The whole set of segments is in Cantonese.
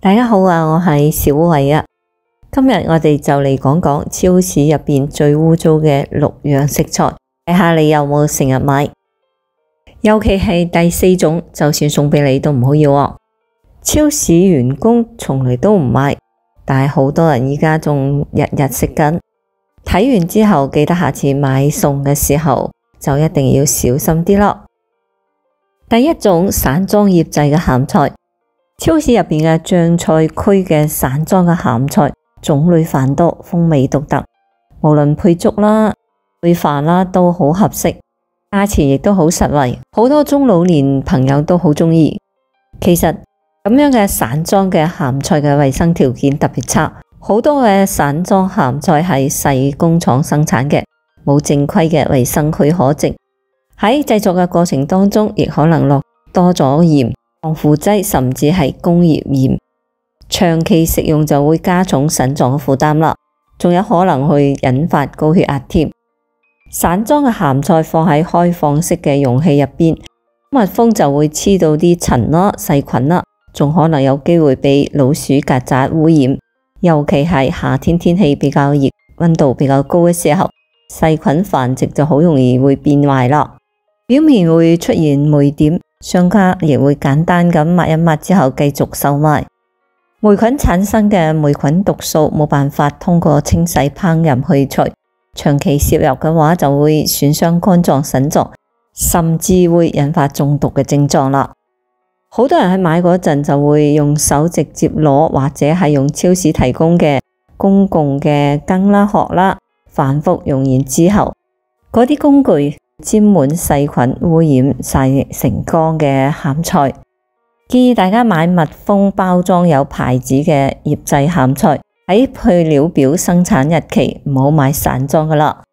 大家好啊，我係小慧啊。今日我哋就嚟講講超市入邊最污糟嘅6樣食材，睇下你有冇成日買。尤其係第4種，就算送俾你都唔好要喎。超市員工從來都唔買，但係好多人而家仲日日食緊。睇完之後，記得下次買餸嘅時候就一定要小心啲咯。第一種，散裝醃製嘅鹹菜。超市入邊嘅醬菜區嘅散裝嘅鹹菜種類繁多，風味獨特，無論配粥啦、配飯啦都好合適，價錢亦都好實惠，好多中老年朋友都好鍾意。其實咁樣嘅散裝嘅鹹菜嘅衛生條件特別差，好多嘅散裝鹹菜係細工廠生產嘅，冇正規嘅衛生許可證，喺製作嘅過程當中亦可能落多咗鹽、防腐劑甚至係工業鹽，長期食用就會加重腎臟嘅負擔啦，仲有可能會引發高血壓添。散裝嘅鹹菜放喺開放式嘅容器入邊，密封就會黐到啲塵啦、細菌啦，仲可能有機會被老鼠、曱甴污染。尤其係夏天天氣比較熱、溫度比較高嘅時候，細菌繁殖就好容易會變壞啦，表面會出現霉點。商家亦會簡單咁抹一抹之後繼續售賣。霉菌產生嘅霉菌毒素冇辦法通過清洗烹飪去除，長期攝入嘅話就會損傷肝臟、腎臟，甚至會引發中毒嘅症狀啦。好多人喺買嗰陣就會用手直接攞，或者係用超市提供嘅公共嘅羹啦、殼啦，反覆用完之後，嗰啲工具沾滿細菌，污染晒成缸嘅鹹菜。建議大家買密封包裝有牌子嘅醃製鹹菜，喺配料表生產日期，唔好買散裝噶啦。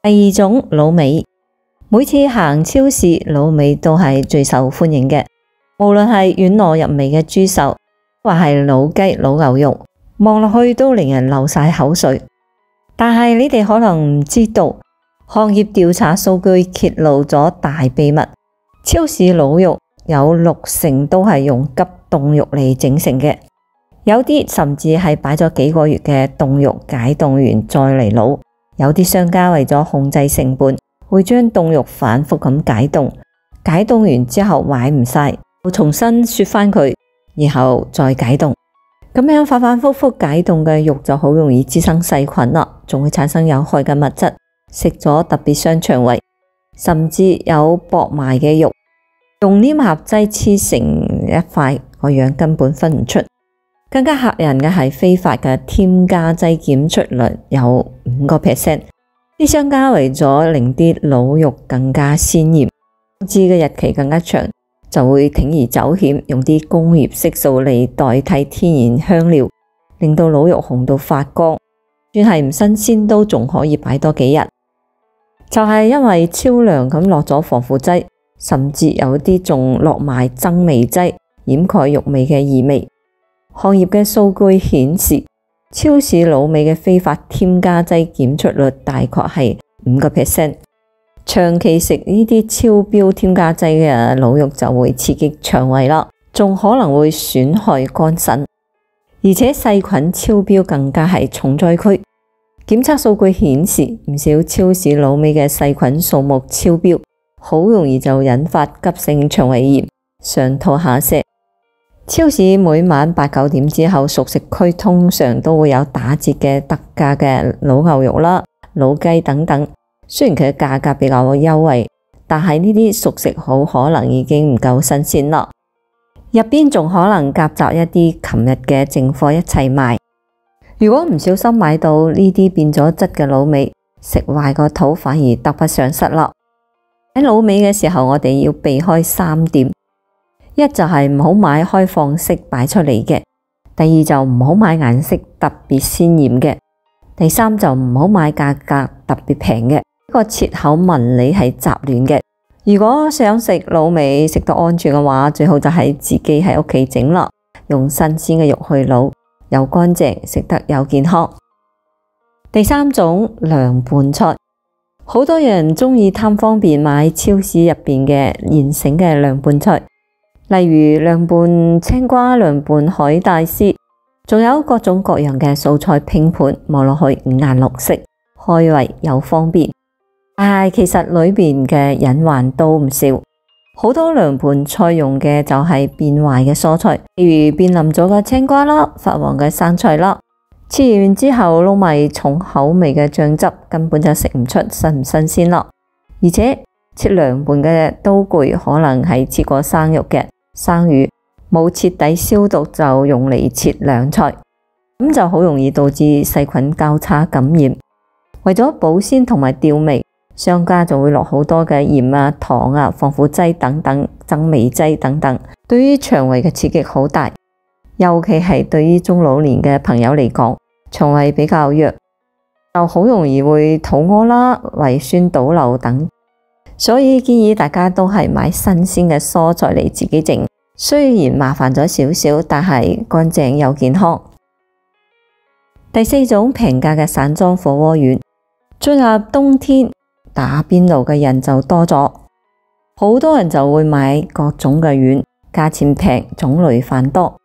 第二種，滷味。每次行超市，滷味都係最受歡迎嘅，無論係軟糯入味嘅豬手，或係滷雞、滷牛肉，望落去都令人流晒口水。但係你哋可能唔知道，行業調查數據揭露咗大秘密，超市滷肉有60%都係用急凍肉嚟整成嘅，有啲甚至係擺咗幾個月嘅凍肉解凍完再嚟滷。有啲商家為咗控制成本，會將凍肉反覆咁解凍，解凍完之後買唔晒，又重新雪返佢，然後再解凍。咁樣反反复复解凍嘅肉就好容易滋生細菌啦，仲會產生有害嘅物質。食咗特別傷腸胃，甚至有薄埋嘅肉，用黏合劑黐成一塊，個樣根本分唔出。更加嚇人嘅係非法嘅添加劑檢出率有5%。啲商家為咗令啲滷肉更加鮮艷，保質嘅日期更加長，就會鋌而走險，用啲工業色素嚟代替天然香料，令到滷肉紅到發光，算係唔新鮮都仲可以擺多幾日。就係因為超量咁落咗防腐劑，甚至有啲仲落埋增味劑，掩蓋肉味嘅異味。行業嘅數據顯示，超市滷味嘅非法添加劑檢出率大概係5%。長期食呢啲超標添加劑嘅滷肉就會刺激腸胃啦，仲可能會損害肝腎，而且細菌超標更加係重災區。檢測數據顯示，唔少超市滷味嘅細菌數目超標，好容易就引發急性腸胃炎、上吐下瀉。超市每晚8、9點之後，熟食區通常都會有打折嘅特價嘅滷牛肉啦、滷雞等等。雖然佢嘅價格比較優惠，但係呢啲熟食好可能已經唔夠新鮮啦，入邊仲可能夾雜一啲琴日嘅剩貨一齊賣。如果唔小心買到呢啲變咗質嘅滷味，食壞個肚反而得不償失啦。喺滷味嘅時候，我哋要避開3點：一就係唔好買開放式擺出嚟嘅；第二就唔好買顏色特別鮮艷嘅；第三就唔好買價格特別平嘅。呢個切口紋理係雜亂嘅。如果想食滷味食得安全嘅話，最好就係自己喺屋企整啦，用新鮮嘅肉去滷，又乾淨，食得又健康。第三種，涼拌菜。好多人鍾意貪方便買超市入邊嘅現成嘅涼拌菜，例如涼拌青瓜、涼拌海帶絲，仲有各種各樣嘅素菜拼盤，望落去五顏六色，開胃又方便。但係其實裏面嘅隱患都唔少，好多涼拌菜用嘅就係變壞嘅蔬菜，例如變腍咗嘅青瓜啦、發黃嘅生菜啦，切完之後撈埋重口味嘅醬汁，根本就食唔出新唔新鮮咯。而且切涼拌嘅刀具可能係切過生肉嘅生魚，冇徹底消毒就用嚟切涼菜，咁就好容易導致細菌交叉感染。為咗保鮮同埋調味，商家就會落好多嘅鹽啊、糖啊、防腐劑等等、增味劑等等，對於腸胃嘅刺激好大。尤其係對於中老年嘅朋友嚟講，腸胃比較弱，就好容易會肚屙啦、胃酸倒流等。所以建議大家都係買新鮮嘅蔬菜嚟自己整，雖然麻煩咗少少，但係乾淨又健康。第四種平價嘅散裝火鍋丸，進入冬天，打邊爐嘅人就多咗，好多人就會買各種嘅丸，價錢平，種類繁多。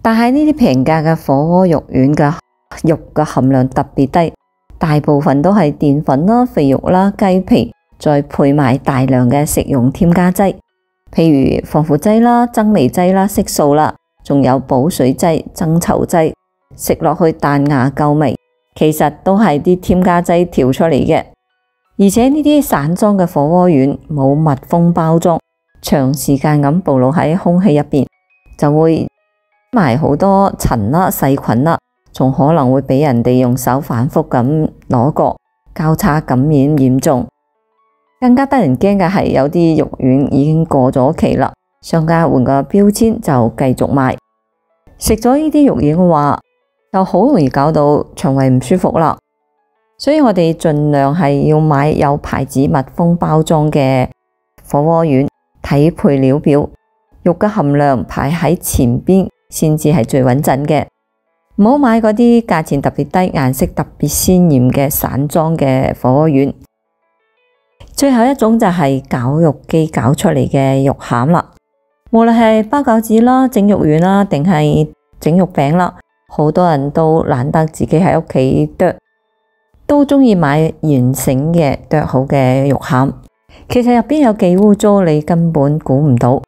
但係呢啲平價嘅火鍋肉丸嘅肉嘅含量特別低，大部分都係澱粉啦、肥肉啦、雞皮，再配埋大量嘅食用添加劑，譬如防腐劑啦、增味劑啦、色素啦，仲有補水劑、增稠劑，食落去彈牙夠味，其實都係啲添加劑調出嚟嘅。而且呢啲散裝嘅火鍋丸冇密封包裝，長時間咁暴露喺空氣入邊，就會埋好多塵啦、細菌啦，仲可能會俾人哋用手反覆咁攞過，交叉感染嚴重。更加得人驚嘅係有啲肉丸已經過咗期啦，商家換個標籤就繼續賣。食咗呢啲肉丸嘅話，就好容易搞到腸胃唔舒服啦。所以我哋盡量係要買有牌子密封包裝嘅火鍋丸，睇配料表，肉嘅含量排喺前邊先至係最穩陣嘅。唔好買嗰啲價錢特別低、顏色特別鮮艷嘅散裝嘅火鍋丸。最後一種就係絞肉機絞出嚟嘅肉餡啦，無論係包餃子啦、整肉丸啦，定係整肉餅啦，好多人都懶得自己喺屋企剁，都鍾意買現成嘅剁好嘅肉餡。其實入邊有幾污糟，你根本估唔到。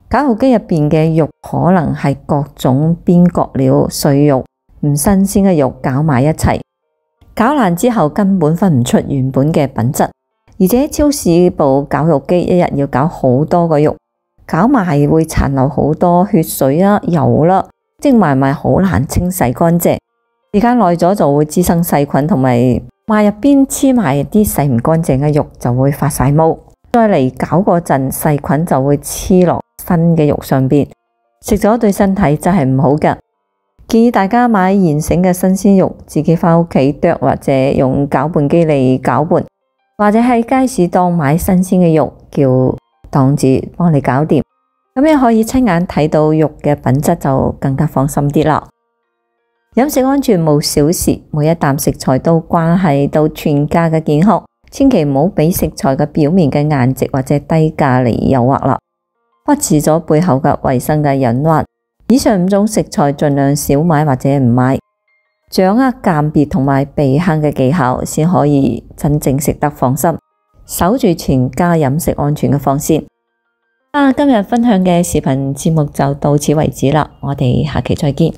絞肉機入邊嘅肉可能係各種邊角料、碎肉、唔新鮮嘅肉攪埋一齊，攪爛之後根本分唔出原本嘅品質。而且超市部絞肉機一日要攪好多個肉，攪埋會殘留好多血水啦、油啦，積埋好難清洗乾淨。時間耐咗就會滋生細菌，同埋入邊黐埋啲洗唔乾淨嘅肉就會發晒毛。再嚟攪嗰陣，細菌就會黐落新嘅肉上邊，食咗對身體真係唔好㗎。建議大家買現成嘅新鮮肉，自己返屋企剁，或者用攪拌機嚟攪拌。或者喺街市檔買新鮮嘅肉，叫檔主幫你搞掂，咁樣可以親眼睇到肉嘅品質，就更加放心啲啦。飲食安全無小事，每一啖食材都關係到全家嘅健康，千祈唔好俾食材嘅表面嘅顏值或者低價嚟誘惑啦，忽視咗背後嘅衛生嘅隱患。以上5種食材盡量少買或者唔買。掌握鑑別同埋避坑嘅技巧，先可以真正食得放心，守住全家飲食安全嘅防線。今日分享嘅視頻節目就到此為止啦，我哋下期再見。